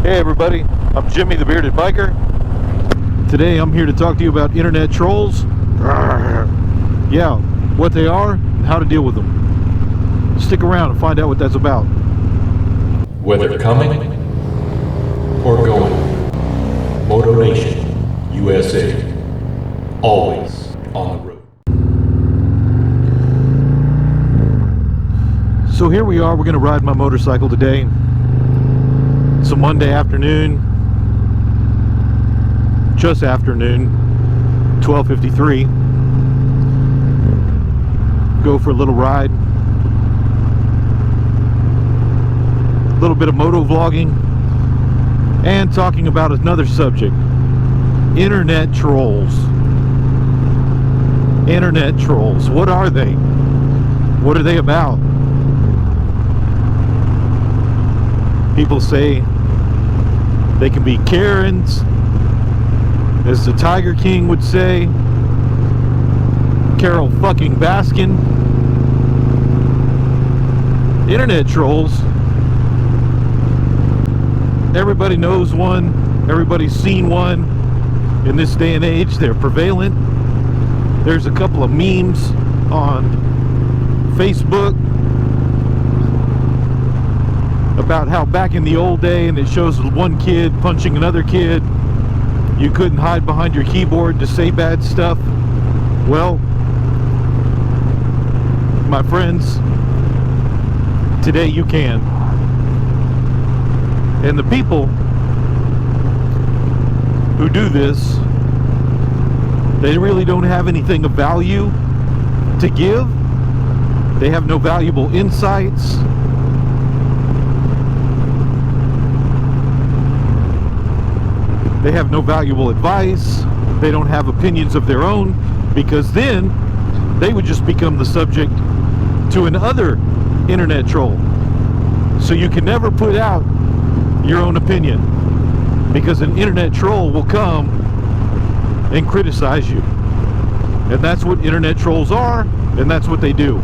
Hey everybody, I'm Jimmy the Bearded Biker. Today I'm here to talk to you about internet trolls. Yeah, what they are and how to deal with them. Stick around and find out what that's about. Whether coming or going, Moto Nation, USA, always on the road. So here we are, we're going to ride my motorcycle today. It's a Monday afternoon, just afternoon, 12:53. Go for a little ride. A little bit of moto vlogging and talking about another subject. Internet trolls. Internet trolls. What are they? What are they about? People say they can be Karens, as the Tiger King would say. Carol fucking Baskin. Internet trolls. Everybody knows one. Everybody's seen one. In this day and age, they're prevalent. There's a couple of memes on Facebook about how back in the old day, and it shows one kid punching another kid, you couldn't hide behind your keyboard to say bad stuff. Well, my friends, today you can. And the people who do this, they really don't have anything of value to give. They have no valuable insights. They have no valuable advice. They don't have opinions of their own, because then they would just become the subject to another internet troll. So you can never put out your own opinion, because an internet troll will come and criticize you. And that's what internet trolls are, and that's what they do.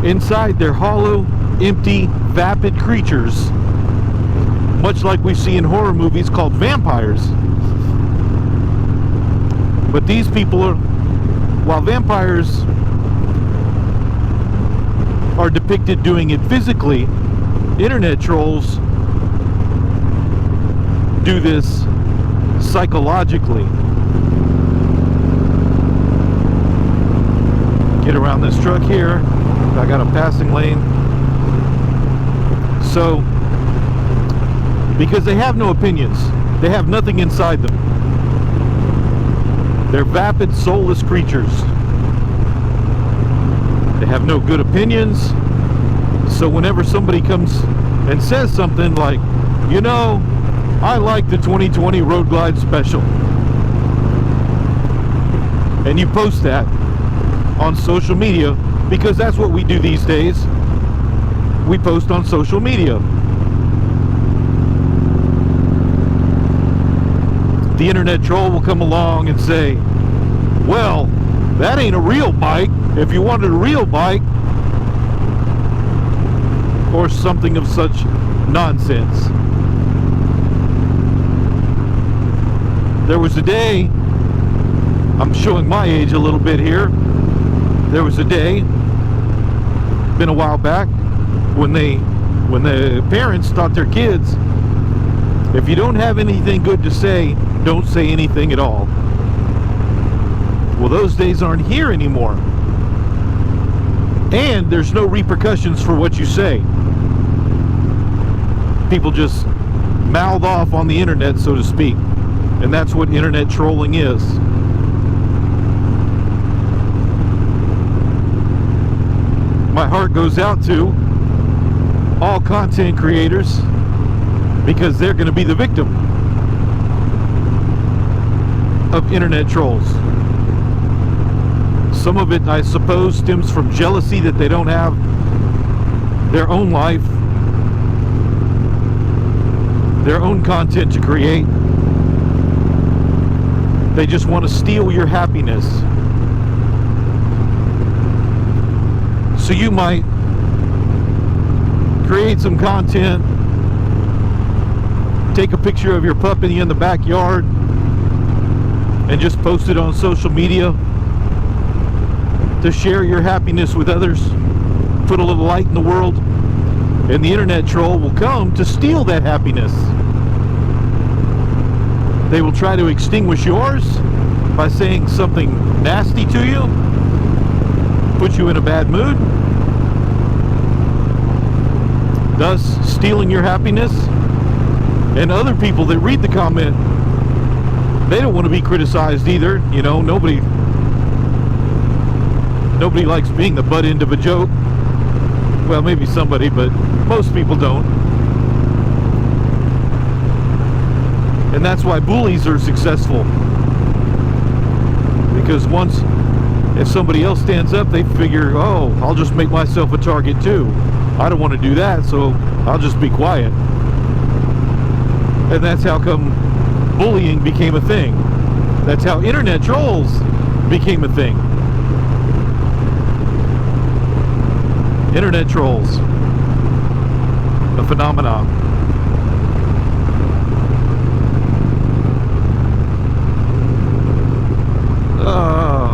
Inside, they're hollow, empty, vapid creatures, much like we see in horror movies called vampires. But these people are, while vampires are depicted doing it physically, internet trolls do this psychologically. Get around this truck here. I got a passing lane. So, because they have no opinions, they have nothing inside them. They're vapid, soulless creatures. They have no good opinions. So whenever somebody comes and says something like, you know, I like the 2020 Road Glide Special, and you post that on social media, because that's what we do these days. We post on social media. The internet troll will come along and say, well, that ain't a real bike. If you wanted a real bike, or something of such nonsense. There was a day, I'm showing my age a little bit here, there was a day, been a while back, when the parents taught their kids, if you don't have anything good to say, don't say anything at all. Well, those days aren't here anymore. And there's no repercussions for what you say. People just mouth off on the internet, so to speak. And that's what internet trolling is. My heart goes out to all content creators, because they're going to be the victim of internet trolls. Some of it, I suppose, stems from jealousy that they don't have their own life, their own content to create. They just want to steal your happiness. So you might create some content take a picture of your puppy in the backyard and just post it on social media to share your happiness with others, put a little light in the world, and the internet troll will come to steal that happiness. They will try to extinguish yours by saying something nasty to you, put you in a bad mood, thus stealing your happiness. And other people that read the comment, they don't want to be criticized either. You know, nobody likes being the butt end of a joke. Well, maybe somebody, but most people don't. And that's why bullies are successful. Because once, if somebody else stands up, they figure, oh, I'll just make myself a target too. I don't want to do that, so I'll just be quiet. And that's how come bullying became a thing. That's how internet trolls became a thing. Internet trolls, a phenomenon. I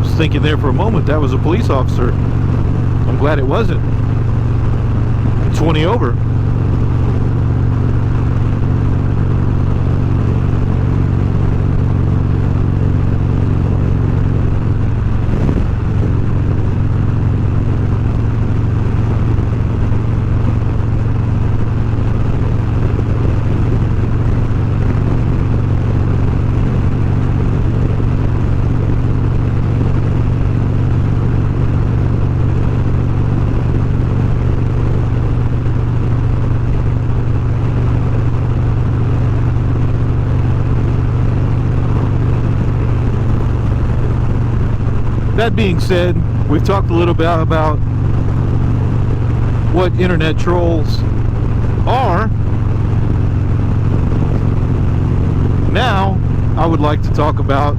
was thinking there for a moment that was a police officer. I'm glad it wasn't. 20 over. That being said, we've talked a little bit about what internet trolls are. Now, I would like to talk about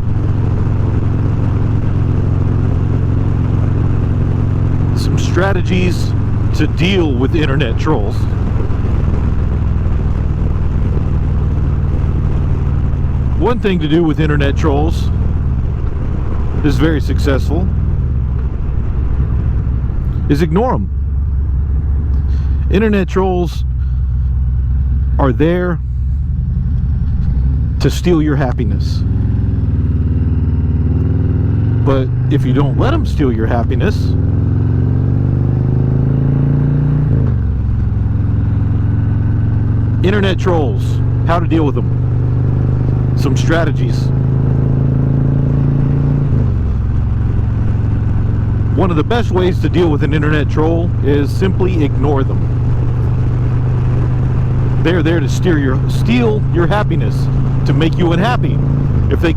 some strategies to deal with internet trolls. One thing to do with internet trolls is very successful is ignore them. Internet trolls are there to steal your happiness. But if you don't let them steal your happiness, internet trolls, how to deal with them. Some strategies. One of the best ways to deal with an internet troll is simply ignore them. They're there to steal your happiness, to make you unhappy. If they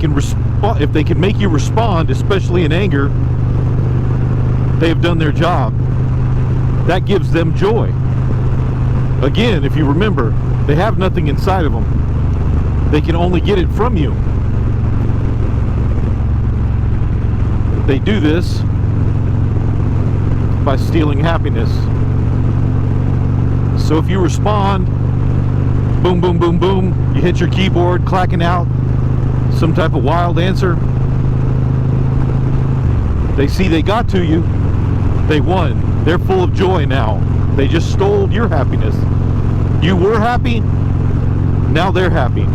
can make you respond, especially in anger, they have done their job. That gives them joy. Again, if you remember, they have nothing inside of them. They can only get it from you. They do this by stealing happiness. So if you respond, boom, boom, boom, boom, you hit your keyboard, clacking out some type of wild answer, they see they got to you, they won. They're full of joy now. They just stole your happiness. You were happy, now they're happy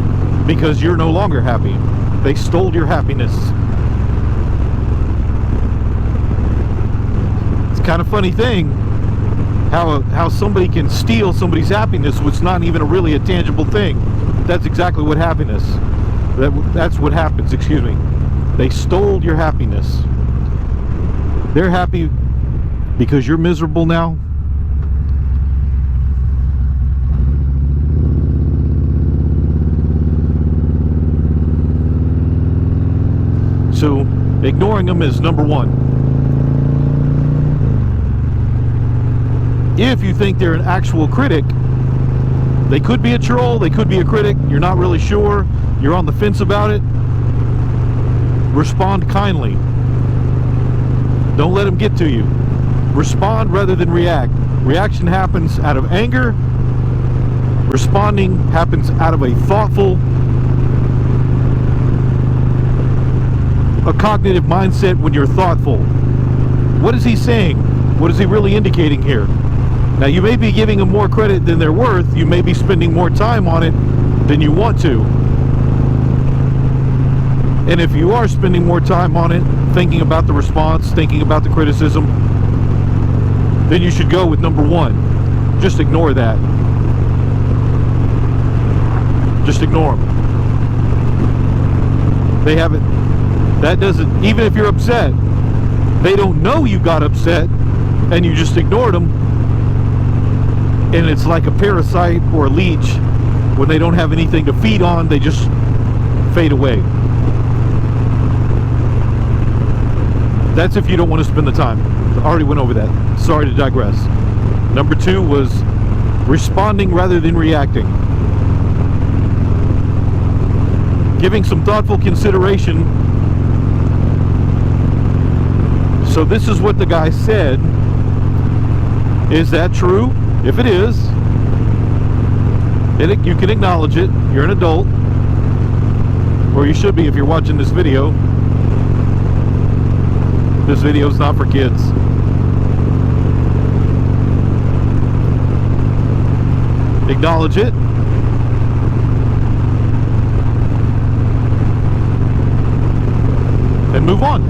because you're no longer happy. They stole your happiness. Kind of funny thing how somebody can steal somebody's happiness, which is not even really a tangible thing. But that's exactly what happiness. That's what happens. Excuse me. They stole your happiness. They're happy because you're miserable now. So ignoring them is number one. If you think they're an actual critic, they could be a troll, they could be a critic, you're not really sure, you're on the fence about it, respond kindly. Don't let them get to you. respond rather than react. Reaction happens out of anger. Responding happens out of a thoughtful, a cognitive mindset when you're thoughtful. What is he saying? What is he really indicating here? Now, you may be giving them more credit than they're worth. You may be spending more time on it than you want to. And if you are spending more time on it, thinking about the response, thinking about the criticism, then you should go with number one. Just ignore that. Just ignore them. They haven't, that doesn't, even if you're upset, they don't know you got upset and you just ignored them. And it's like a parasite or a leech. When they don't have anything to feed on, they just fade away. That's if you don't want to spend the time. I already went over that. Sorry to digress. Number two was responding rather than reacting. Giving some thoughtful consideration. So this is what the guy said. Is that true? If it is, you can acknowledge it. You're an adult. Or you should be if you're watching this video. This video is not for kids. Acknowledge it. And move on.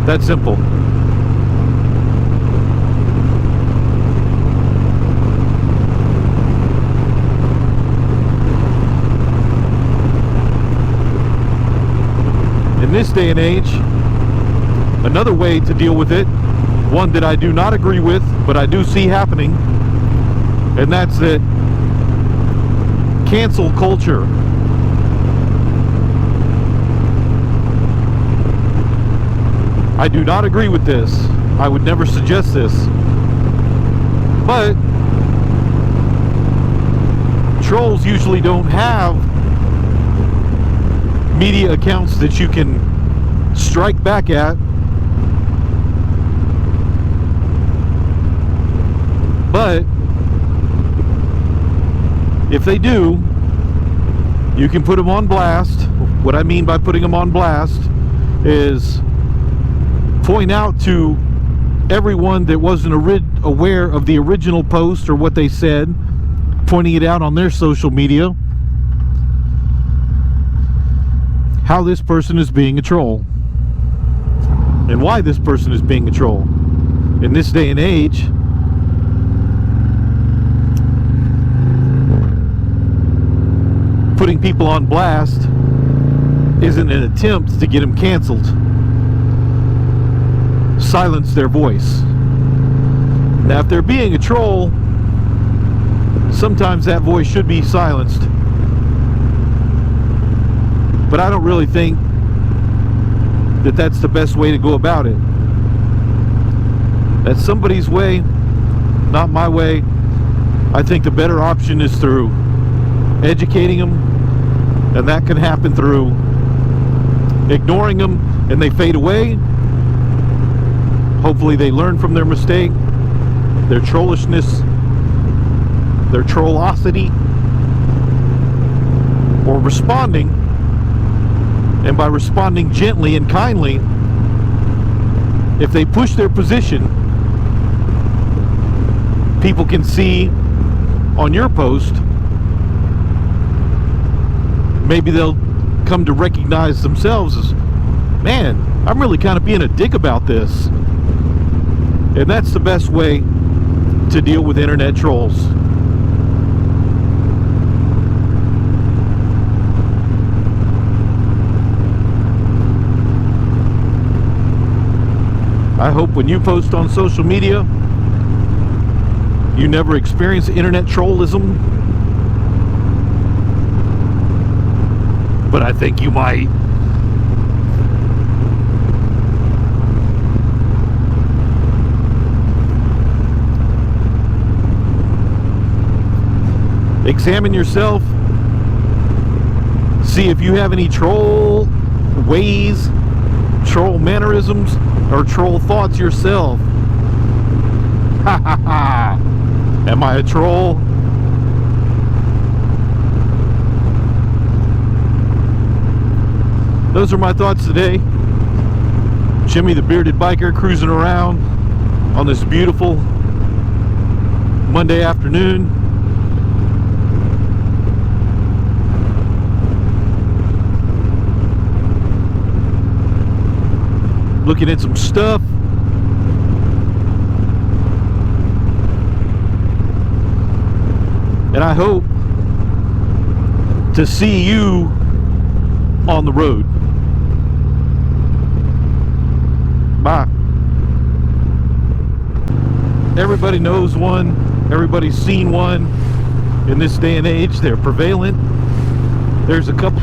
That's simple. In this day and age, another way to deal with it, one that I do not agree with, but I do see happening, and that's that cancel culture. I do not agree with this. I would never suggest this. But trolls usually don't have media accounts that you can strike back at. But if they do, you can put them on blast. What I mean by putting them on blast is point out to everyone that wasn't aware of the original post or what they said, pointing it out on their social media, how this person is being a troll and why this person is being a troll. In this day and age, putting people on blast isn't an attempt to get them canceled. Silence their voice. Now, if they're being a troll, sometimes that voice should be silenced. But I don't really think that that's the best way to go about it. That's somebody's way, not my way. I think the better option is through educating them, and that can happen through ignoring them and they fade away. Hopefully they learn from their mistake, their trollishness, their trollosity, or responding. And by responding gently and kindly, if they push their position, people can see on your post, maybe they'll come to recognize themselves as, man, I'm really kind of being a dick about this. And that's the best way to deal with internet trolls. I hope when you post on social media, you never experience internet trollism. But I think you might. Examine yourself. See if you have any troll ways, troll mannerisms or troll thoughts yourself. Ha ha ha. Am I a troll? Those are my thoughts today. Jimmy the Bearded Biker cruising around on this beautiful Monday afternoon. Looking at some stuff. And I hope to see you on the road. Bye. Everybody knows one. Everybody's seen one. In this day and age, they're prevalent. There's a couple.